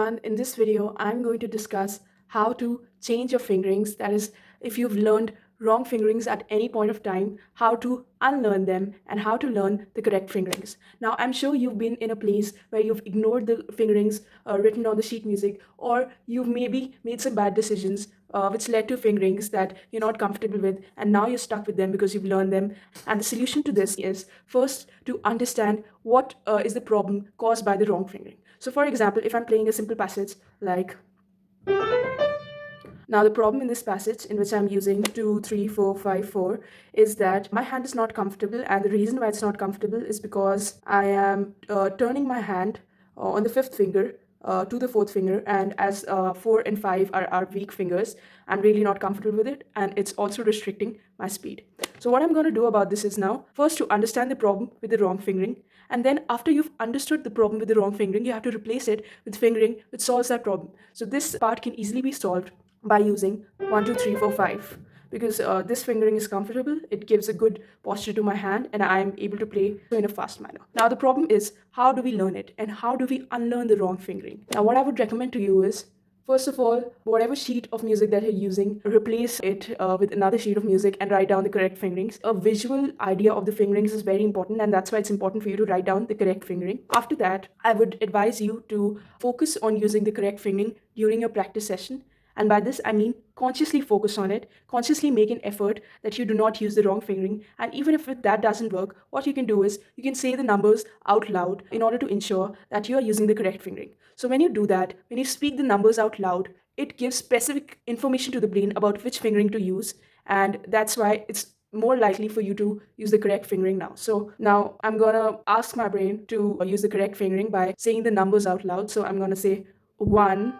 everyone. In this video, I'm going to discuss how to change your fingerings. That is, if you've learned wrong fingerings at any point of time, how to unlearn them and how to learn the correct fingerings. Now, I'm sure you've been in a place where you've ignored the fingerings written on the sheet music, or you've maybe made some bad decisions which led to fingerings that you're not comfortable with, and now you're stuck with them because you've learned them. And the solution to this is first to understand what is the problem caused by the wrong fingering. So, for example, if I'm playing a simple passage like now, the problem in this passage, in which I'm using 2, 3, 4, 5, 4, is that my hand is not comfortable, and the reason why it's not comfortable is because I am turning my hand on the fifth finger to the fourth finger, and as 4 and 5 are weak fingers, I'm really not comfortable with it, and it's also restricting my speed. So, what I'm going to do about this is now first to understand the problem with the wrong fingering, and then after you've understood the problem with the wrong fingering, you have to replace it with fingering which solves that problem. So, this part can easily be solved by using 1, 2, 3, 4, 5, because this fingering is comfortable, it gives a good posture to my hand, and I am able to play in a fast manner. Now the problem is, how do we learn it and how do we unlearn the wrong fingering? Now what I would recommend to you is, first of all, whatever sheet of music that you're using, replace it with another sheet of music and write down the correct fingerings. A visual idea of the fingerings is very important, and that's why it's important for you to write down the correct fingering. After that, I would advise you to focus on using the correct fingering during your practice session. And by this, I mean consciously focus on it, consciously make an effort that you do not use the wrong fingering. And even if that doesn't work, what you can do is you can say the numbers out loud in order to ensure that you are using the correct fingering. So when you do that, when you speak the numbers out loud, it gives specific information to the brain about which fingering to use. And that's why it's more likely for you to use the correct fingering now. So now I'm gonna ask my brain to use the correct fingering by saying the numbers out loud. So I'm gonna say 1,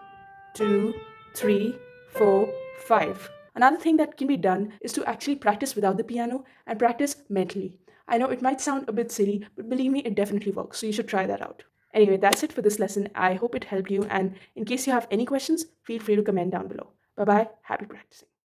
2, 3, 4, 5. Another thing that can be done is to actually practice without the piano and practice mentally. I know it might sound a bit silly, but believe me, it definitely works. So you should try that out. Anyway, that's it for this lesson. I hope it helped you. And in case you have any questions, feel free to comment down below. Bye bye. Happy practicing.